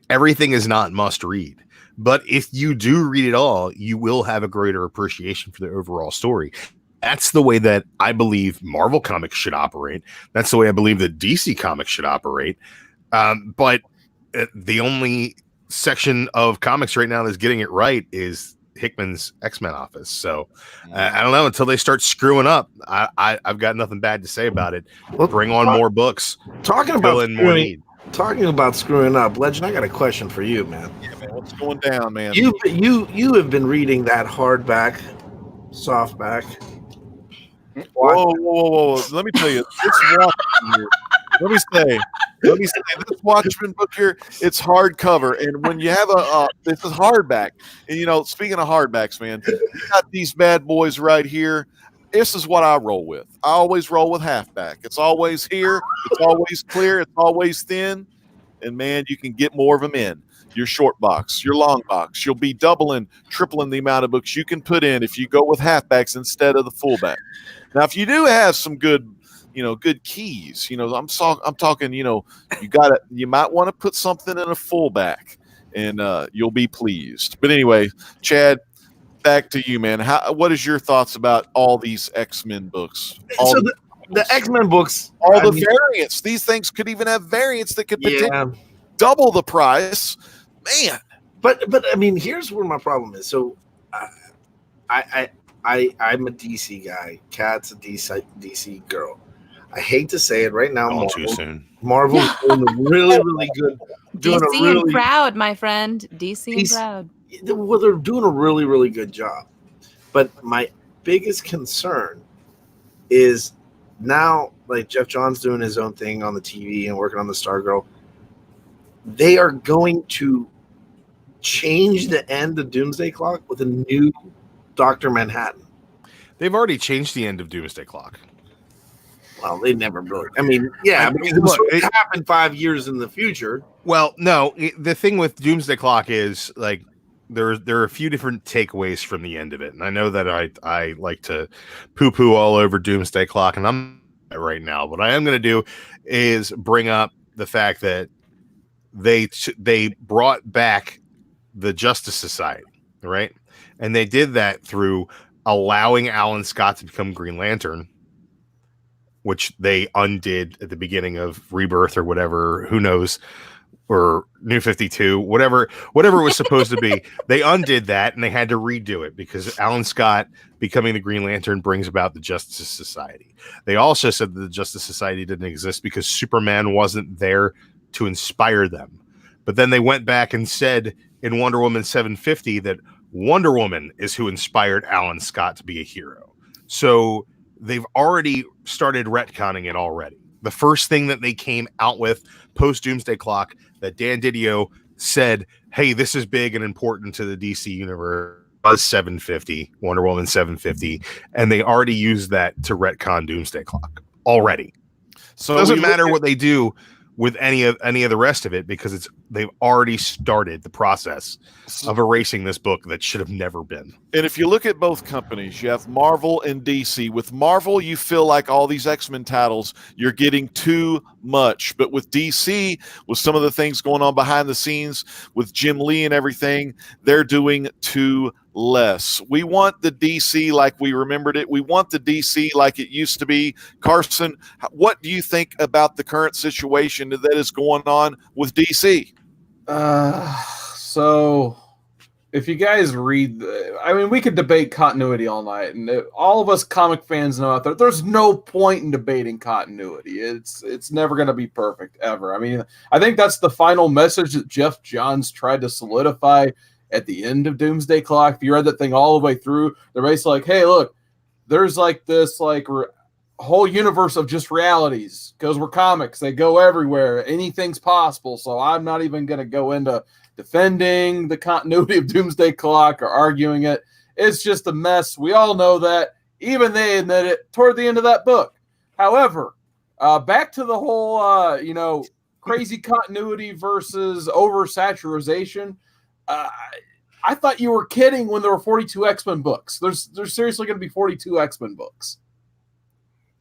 Everything is not must read. But if you do read it all, you will have a greater appreciation for the overall story. That's the way that I believe Marvel Comics should operate. That's the way I believe that DC Comics should operate. But the only section of comics right now that's getting it right is Hickman's X-Men office. So I don't know, until they start screwing up, I've got nothing bad to say about it. Well, bring on more books. Talking about screwing up, Legend, I got a question for you, man. Yeah, man, what's going down, man? You have been reading that hardback, softback. Whoa. Let me tell you, let me say, this Watchmen book here, it's hardcover. And when you have this is hardback. And, speaking of hardbacks, man, you got these bad boys right here. This is what I roll with. I always roll with halfback. It's always here. It's always clear. It's always thin. And, man, you can get more of them in your short box, your long box. You'll be doubling, tripling the amount of books you can put in if you go with halfbacks instead of the fullback. Now, if you do have some good keys, I'm talking, you might want to put something in a fullback, and you'll be pleased. But anyway, Chad, back to you, man. What is your thoughts about all these X-Men books? The X-Men books, variants. These things could even have variants that could potentially double the price, man. But I mean, here's where my problem is. So, I'm a DC guy. Kat's a DC girl. I hate to say it right now. Not too soon. Marvel's doing a really, really good. DC and proud, my friend. DC and proud. Well, they're doing a really, really good job. But my biggest concern is now, like Jeff Johns doing his own thing on the TV and working on the Stargirl. They are going to change the end of Doomsday Clock with a new Dr. Manhattan. They've already changed the end of Doomsday Clock. Well, they never really. I mean, yeah, because it happened 5 years in the future. Well, no, the thing with Doomsday Clock is like there are a few different takeaways from the end of it, and I know that I like to poo-poo all over Doomsday Clock, and I'm right now. What I am going to do is bring up the fact that they brought back the Justice Society, right? And they did that through allowing Alan Scott to become Green Lantern, which they undid at the beginning of Rebirth or whatever, who knows, or New 52, whatever it was supposed to be. They undid that and they had to redo it because Alan Scott becoming the Green Lantern brings about the Justice Society. They also said that the Justice Society didn't exist because Superman wasn't there to inspire them. But then they went back and said in Wonder Woman 750 that Wonder Woman is who inspired Alan Scott to be a hero. So they've already started retconning it already. The first thing that they came out with post Doomsday Clock that Dan Didio said, hey, this is big and important to the DC universe, was 750, Wonder Woman 750, and they already used that to retcon Doomsday Clock already. So it doesn't matter what they do with any of the rest of it because they've already started the process of erasing this book that should have never been. And if you look at both companies, you have Marvel and DC. With Marvel, you feel like all these X-Men titles, you're getting too much. But with DC, with some of the things going on behind the scenes with Jim Lee and everything, they're doing too less. We want the DC like we remembered it. We want the DC like it used to be. Carson, what do you think about the current situation that is going on with DC? So if you guys read, we could debate continuity all night, and all of us comic fans know out there, there's no point in debating continuity. It's never going to be perfect ever. I mean, I think that's the final message that Jeff Johns tried to solidify at the end of Doomsday Clock. If you read that thing all the way through, they're basically like, hey, look, there's like this whole universe of just realities because we're comics. They go everywhere. Anything's possible. So I'm not even going to go into defending the continuity of Doomsday Clock or arguing it. It's just a mess. We all know that. Even they admit it toward the end of that book. However, back to the whole, crazy continuity versus oversaturation. I thought you were kidding when there were 42 X-Men books. There's seriously going to be 42 X-Men books.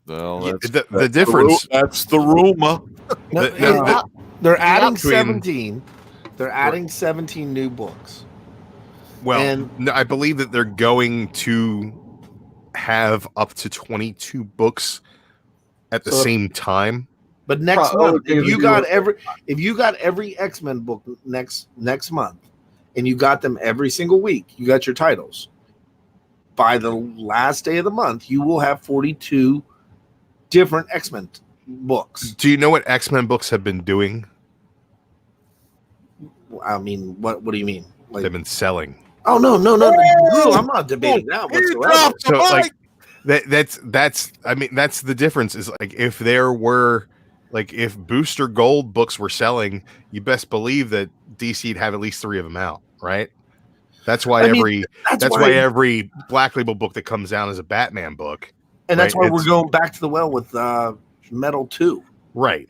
Well, the difference. That's the rumor. They're adding 17. They're adding 17 new books. Well, and I believe that they're going to have up to 22 books at the same time. But next month, if you got every X-Men book next month, and you got them every single week, you got your titles. By the last day of the month, you will have 42 different X-Men books. Do you know what X-Men books have been doing? I mean, what do you mean? Like, they've been selling. Oh no! I'm not debating that whatsoever. So like that's the difference. Is like if there were if Booster Gold books were selling, you best believe that DC'd have at least 3 of them out, right? That's why every Black Label book that comes out is a Batman book. And that's why we're going back to the well with Metal 2. Right.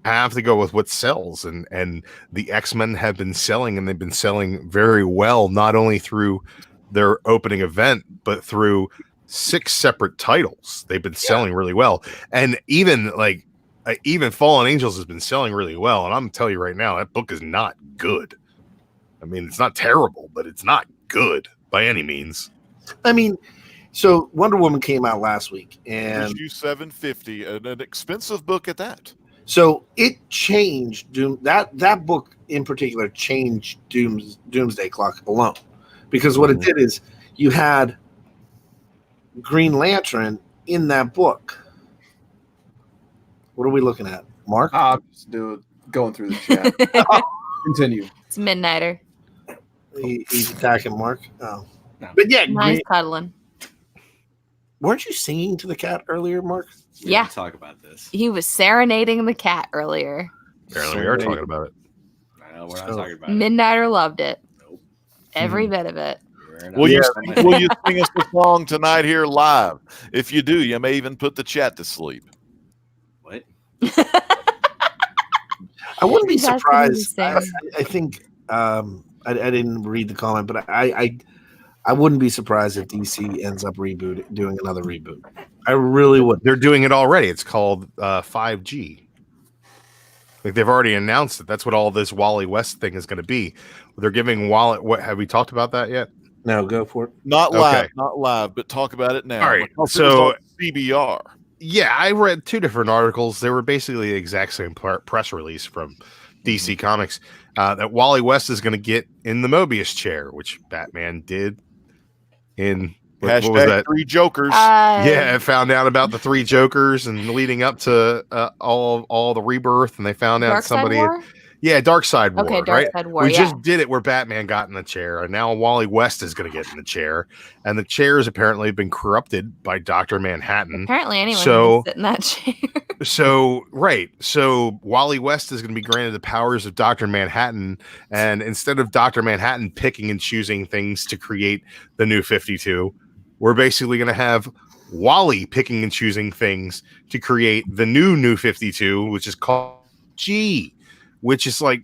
Have to go with what sells, and the X-Men have been selling, and they've been selling very well, not only through their opening event, but through 6 separate titles. They've been selling really well. And even Fallen Angels has been selling really well. And I'm telling you right now, that book is not good. I mean, it's not terrible, but it's not good by any means. I mean, so Wonder Woman came out last week, and issue 750, an expensive book at that. So it changed that book in particular changed Doomsday Clock alone, because what it did is you had Green Lantern in that book. What are we looking at, Mark? I'm just going through the chat. Continue. It's Midnighter. He's attacking Mark. Oh, no. But yeah, nice cuddling. Weren't you singing to the cat earlier, Mark? We talk about this. He was serenading the cat earlier. Apparently, we are talking about it. No, we're not talking about Midnighter loved it. Nope. Every bit of it. Will you sing us a song tonight here live? If you do, you may even put the chat to sleep. What? I wouldn't be surprised. I think I didn't read the comment, but I wouldn't be surprised if DC ends up doing another reboot. I really would. They're doing it already. It's called 5G. Like they've already announced it. That's what all this Wally West thing is going to be. They're giving Wally. What have we talked about that yet? No, go for it. Not live, but talk about it now. All right. So CBR. Yeah, I read 2 different articles. They were basically the exact same press release from DC Comics, that Wally West is going to get in the Mobius chair, which Batman did in what was that? 3 Jokers. Yeah, I found out about the 3 Jokers and leading up to all the rebirth, and they found out somebody. Yeah, Dark Side War. Okay, Dark right? Side War. We just did it where Batman got in the chair, and now Wally West is going to get in the chair, and the chair has apparently been corrupted by Dr. Manhattan. Apparently, anyone can sit in that chair. So Wally West is going to be granted the powers of Dr. Manhattan, and instead of Dr. Manhattan picking and choosing things to create the New 52, we're basically going to have Wally picking and choosing things to create the New 52, which is called G. Which is like,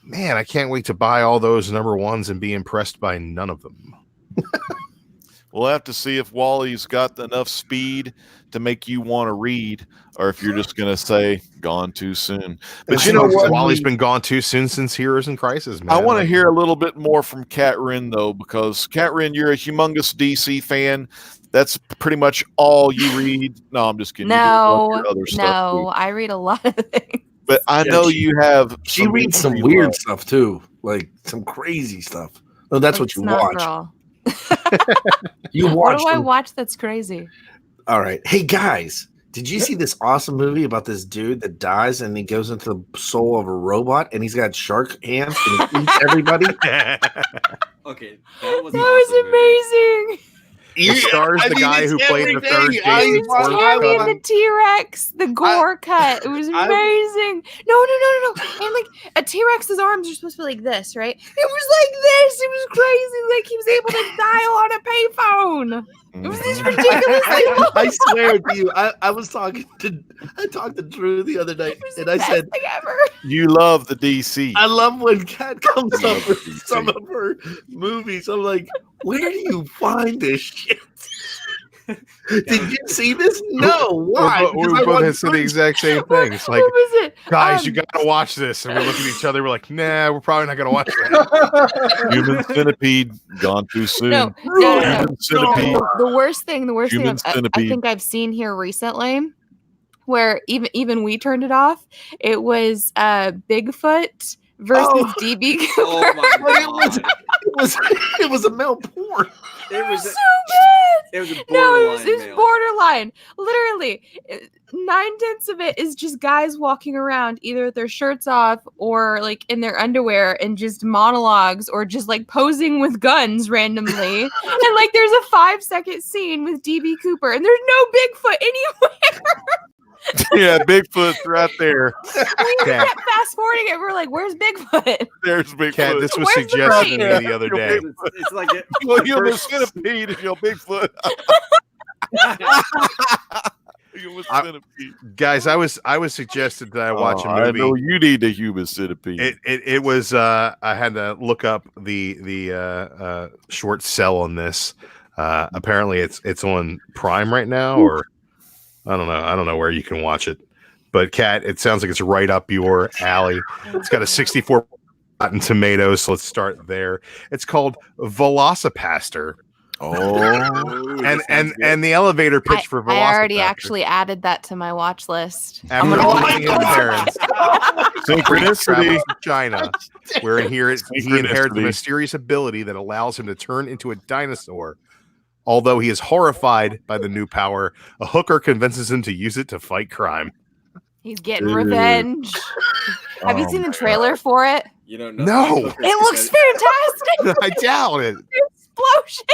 man, I can't wait to buy all those #1s and be impressed by none of them. We'll have to see if Wally's got enough speed to make you want to read, or if you're just going to say gone too soon. But you know what? Wally's been gone too soon since Heroes in Crisis, man. I want to hear a little bit more from Cat Wren, though, because Cat Wren, you're a humongous DC fan. That's pretty much all you read. No, I'm just kidding. No, I read a lot of things. But I know you have. She reads some weird stuff too, like some crazy stuff. Oh, that's what you watch. You watch. What do I watch that's crazy? All right. Hey guys, did you see this awesome movie about this dude that dies and he goes into the soul of a robot and he's got shark hands and he eats everybody? Okay, that was amazing. It stars the guy who played the third Jason Bourne carrying the T-Rex, the gore cut. It was amazing. No. And like a T-Rex's arms are supposed to be like this, right? It was like this. It was crazy. Like he was able to dial on a payphone. It was this ridiculously long. I swear to you, I talked to Drew the other night, and I said, "You love the DC." I love when Kat comes up with some of her movies. I'm like, where do you find this shit? Did you see this? No. Why? We both said the exact same thing. It's like, what was it? Guys, you got to watch this. And we look at each other. We're like, nah, we're probably not going to watch that. Human Centipede, gone too soon. No. Human Centipede. The worst thing Centipede. I think I've seen here recently, where even we turned it off. It was Bigfoot versus DB Cooper. Oh my God. It was a male porn. It was so bad. It was a borderline. It was borderline. Literally, 9/10 of it is just guys walking around either with their shirts off or like in their underwear and just monologues or just like posing with guns randomly. And like there's a 5-second scene with DB Cooper and there's no Bigfoot anywhere. Yeah, Bigfoot's right there. We kept fast forwarding it. We're like, "Where's Bigfoot?" There's Bigfoot. Kat, this was Where's suggested to me the other day. It's like Well, Human Centipede is your Bigfoot. Human Centipede. Guys, I was suggested that I watch a movie. I know you need a Human Centipede. It was I had to look up the short sell on this. Apparently it's on Prime right now, or I don't know where you can watch it. But Kat, it sounds like it's right up your alley. It's got a 64 Rotten Tomatoes, so let's start there. It's called Velocipaster. Oh, and the elevator pitch for Velocipaster. I already actually added that to my watch list. After losing his parents, Synchronicity. travels to China, where he inherits a Synchronicity. mysterious ability that allows him to turn into a dinosaur. Although he is horrified by the new power, a hooker convinces him to use it to fight crime. He's getting revenge. Have you seen the trailer for it? You don't know. No. It looks fantastic. I doubt it. Explosions.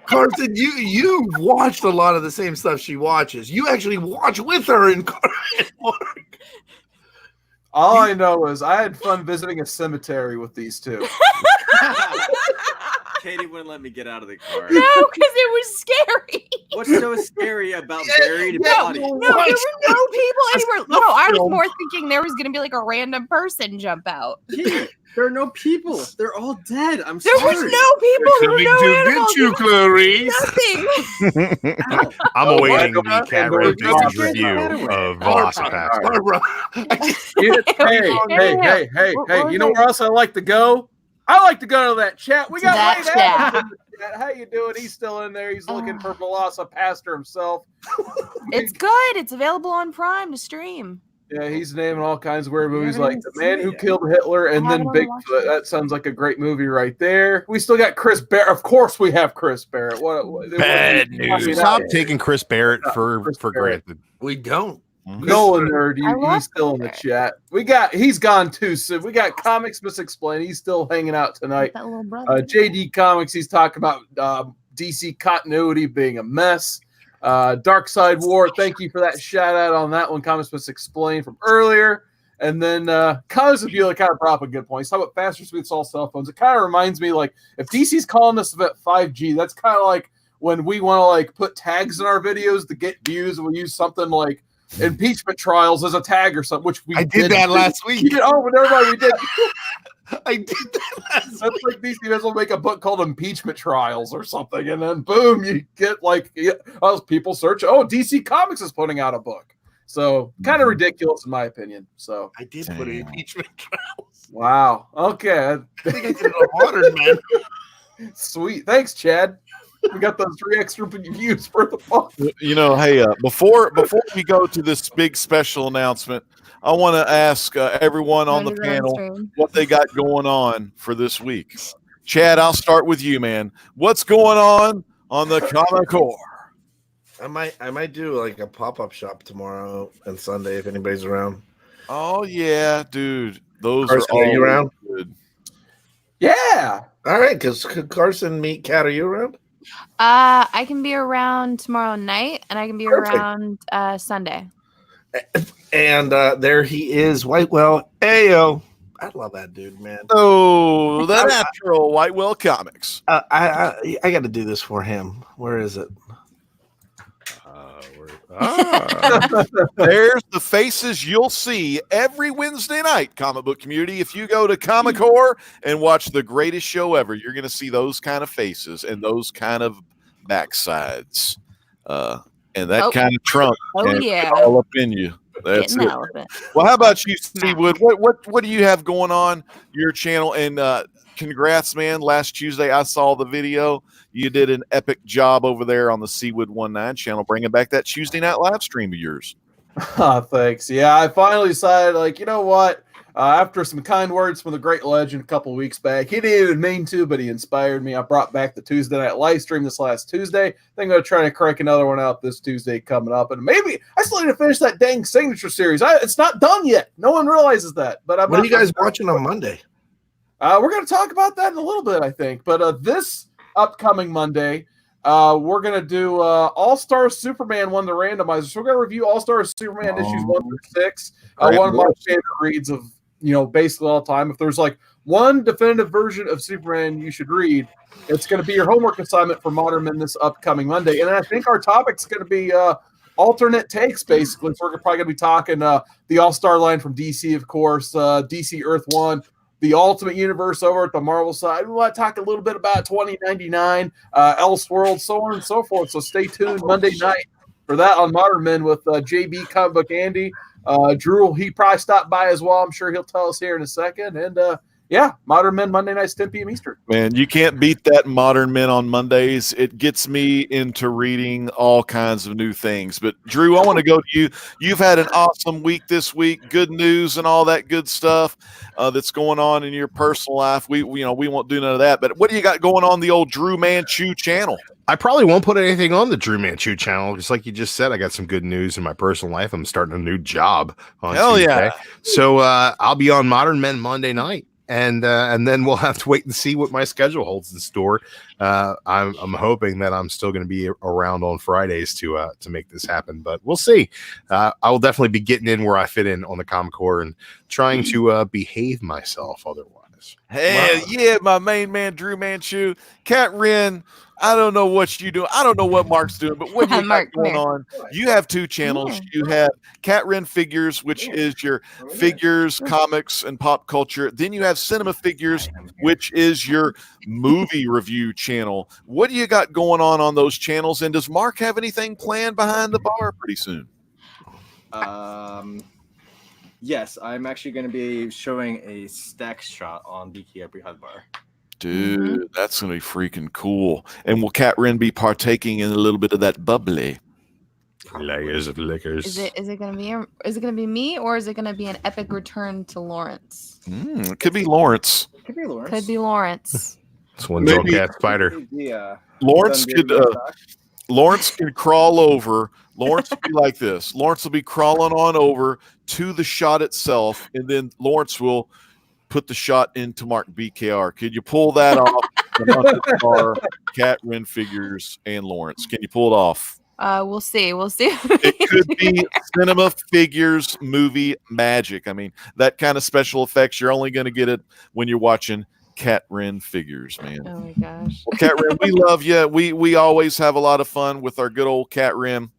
Carson, you watched a lot of the same stuff she watches. You actually watch with her in Mark. All I know is I had fun visiting a cemetery with these two. Katie wouldn't let me get out of the car. No, because it was scary. What's so scary about buried bodies? No, there were no people anywhere. No, I was more thinking there was going to be like a random person jump out. Katie, there are no people. They're all dead. I'm There sorry. was no people. There were no animals. Clarice. Nothing. I'm awaiting the Barbara, Cat Barbara, Road Barbara, review of Barbara, Velocipaster. Barbara. Hey, you know where else I like to go? I like to go to that chat. We got that Wayne chat. Adams in the chat. How you doing? He's still in there. He's looking for Velocipaster himself. It's good. It's available on Prime to stream. Yeah, he's naming all kinds of weird movies haven't like even The Man seen it Who yet. Killed Hitler and I then haven't even watched Bigfoot. it. That sounds like a great movie right there. We still got Chris Barrett. Of course we have Chris Barrett. Bad I news. mean, Stop taking Chris Barrett for Chris for Barrett. granted. We don't. Nolan Nerd, I love he's still in the Chris chat. He's gone too soon. We got Comics Misexplained. He's still hanging out tonight. That little brother. JD Comics, he's talking about DC continuity being a mess. Dark Side War, thank you for that shout out on that one. Comics Misexplained from earlier. And then Comics of Beulah kind of brought up a good point. He's talking about faster speeds, all cell phones. It kind of reminds me like if DC's calling this event 5G, that's kind of like when we want to like put tags in our videos to get views, and we use something like impeachment trials as a tag or something, which we I did that last week. Oh, never mind, we did. I did that last That's like DC will make a book called Impeachment Trials or something, and then boom, you get like people search. Oh, DC Comics is putting out a book, so kind of ridiculous in my opinion. So I did put an impeachment trial. wow, okay, I think I did it on modern, man. sweet, thanks, Chad. We got those 3 extra views for the book. You know, hey, before we go to this big special announcement, I want to ask everyone on the Ready to go on panel stream. what they got going on for this week. Chad, I'll start with you, man. What's going on the Comic Core? I might do like a pop-up shop tomorrow and Sunday if anybody's around. Oh yeah, dude, those Carson, are are you all around? good. Yeah. All right, because Carson, meet Cat, are you around? I can be around tomorrow night, and I can be Perfect. around Sunday. And there he is, Whitewell. Ayo. I love that dude, man. Oh, the natural Whitewell Comics. I got to do this for him. Where is it? There's the faces you'll see every Wednesday night, comic book community. If you go to Comic Core and watch the greatest show ever, you're going to see those kind of faces and those kind of backsides, and that kind of trunk. Oh yeah, all up in you. That's getting it. the elephant. Well, how about you, Steve Wood? What do you have going on your channel? And congrats, man! Last Tuesday I saw the video. You did an epic job over there on the Seawood 19 channel, bringing back that Tuesday night live stream of yours. Thanks. Yeah, I finally decided, like, you know what? After some kind words from the great legend a couple of weeks back, he didn't even mean to, but he inspired me. I brought back the Tuesday night live stream this last Tuesday. I think I'm going to try to crank another one out this Tuesday coming up. And maybe I still need to finish that dang signature series. It's not done yet. No one realizes that. But what are you guys watching on Monday? We're going to talk about that in a little bit, I think. But this upcoming Monday, we're going to do All-Star Superman 1, the randomizer. So we're going to review All-Star Superman issues 1 through 6. One of my favorite reads of, basically all time. If there's like one definitive version of Superman you should read, it's going to be your homework assignment for Modern Men this upcoming Monday. And I think our topic's going to be alternate takes, basically. So we're probably going to be talking the All-Star line from DC, of course, DC Earth 1, the Ultimate Universe over at the Marvel side. We want to talk a little bit about 2099, Elseworld, so on and so forth. So stay tuned Monday night for that on Modern Men with JB, Comic Book Andy. Drew, he probably stopped by as well. I'm sure he'll tell us here in a second. And Modern Men Monday nights, 10 p.m. Eastern. Man, you can't beat that Modern Men on Mondays. It gets me into reading all kinds of new things. But Drew, I want to go to you. You've had an awesome week this week. Good news and all that good stuff that's going on in your personal life. We won't do none of that. But what do you got going on the old Drew Manchu channel? I probably won't put anything on the Drew Manchu channel. Just like you just said, I got some good news in my personal life. I'm starting a new job on Tuesday. Yeah. So I'll be on Modern Men Monday night. And then we'll have to wait and see what my schedule holds in store. I'm hoping that I'm still going to be around on Fridays to make this happen, but we'll see. I will definitely be getting in where I fit in on the Comic Core and trying to behave myself otherwise. Hell yeah, my main man, Drew Manchu. Cat Wren, I don't know what you do. I don't know what Mark's doing, but what you got going on? You have 2 channels. You have Cat Wren Figures, which is your figures, comics, and pop culture. Then you have Cinema Figures, which is your movie review channel. What do you got going on those channels? And does Mark have anything planned behind the bar pretty soon? Yes, I'm actually going to be showing a stack shot on Biki Every Hud Bar. Dude, that's going to be freaking cool. And will Cat Wren be partaking in a little bit of that bubbly? Layers of liquors. Is it gonna be me, or is it gonna be an epic return to Lawrence? It could be Lawrence. Could be Lawrence. Could be Lawrence. It's one drill Maybe- cat spider. Lawrence could Lawrence can crawl over. Lawrence will be like this. Lawrence will be crawling on over to the shot itself, and then Lawrence will put the shot into Mark BKR. Could you pull that off? Cat Ren Figures and Lawrence. Can you pull it off? We'll see. We'll see. It could be cinema figures movie magic. I mean, that kind of special effects, you're only going to get it when you're watching Cat Ren Figures, man. Oh my gosh. Well, Cat Ren, we love you. We always have a lot of fun with our good old Cat Ren.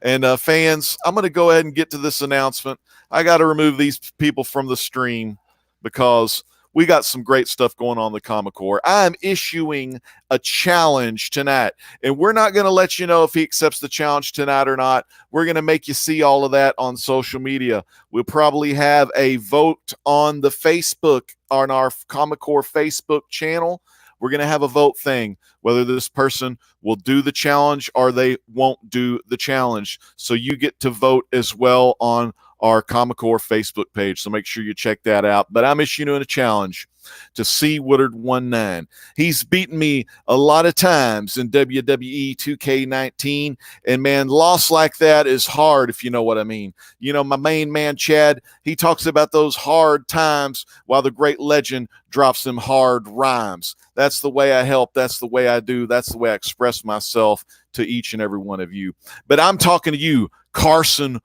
And fans, I'm going to go ahead and get to this announcement. I got to remove these people from the stream because we got some great stuff going on in the Comic Core. I'm issuing a challenge tonight, and we're not going to let you know if he accepts the challenge tonight or not. We're going to make you see all of that on social media. We'll probably have a vote on the Facebook, on our Comic Core Facebook channel. We're going to have a vote thing, whether this person will do the challenge or they won't do the challenge. So you get to vote as well on our Comic Core Facebook page. So make sure you check that out. But I'm issuing a challenge to C. Woodard 19. He's beaten me a lot of times in WWE 2K19. And man, loss like that is hard, if you know what I mean. You know, my main man, Chad, he talks about those hard times while the great legend drops them hard rhymes. That's the way I help. That's the way I do. That's the way I express myself to each and every one of you. But I'm talking to you, Carson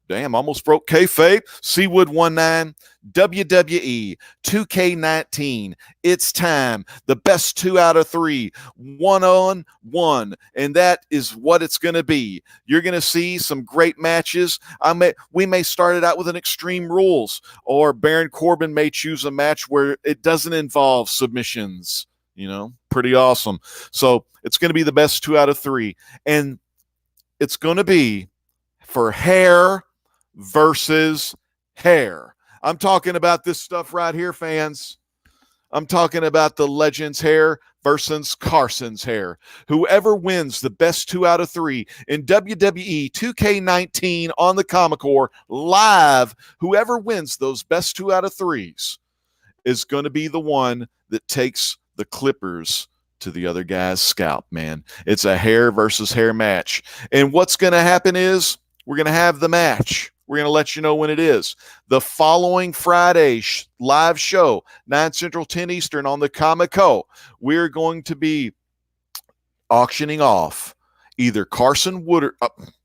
Damn, almost broke kayfabe. Seawood 19, WWE 2K19. It's time. The best 2 out of 3, 1-on-1, and that is what it's going to be. You're going to see some great matches. We may start it out with an Extreme Rules, or Baron Corbin may choose a match where it doesn't involve submissions. You know, pretty awesome. So it's going to be the best 2 out of 3, and it's going to be for hair versus hair. I'm talking about this stuff right here, fans. I'm talking about the Legends hair versus Carson's hair. Whoever wins the best 2 out of 3 in WWE 2K19 on the Comic Core live, whoever wins those best 2 out of 3s is going to be the one that takes the clippers to the other guy's scalp, man. It's a hair versus hair match. And what's going to happen is we're going to have the match. We're going to let you know when it is. The following Friday live show, 9 Central, 10 Eastern on the Comico, we're going to be auctioning off either Carson Woodard,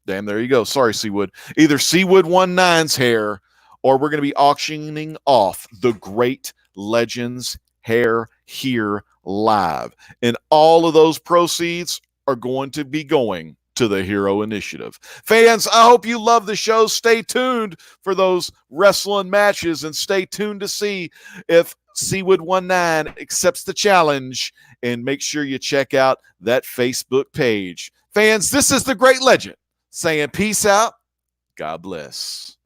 there you go. Sorry, Seawood. Either Seawood 19's hair, or we're going to be auctioning off the Great Legends hair here live. And all of those proceeds are going to be going to the Hero Initiative. Fans, I hope you love the show. Stay tuned for those wrestling matches, and stay tuned to see if Seawood 19 accepts the challenge, and make sure you check out that Facebook page. Fans, this is the Great Legend saying peace out. God bless.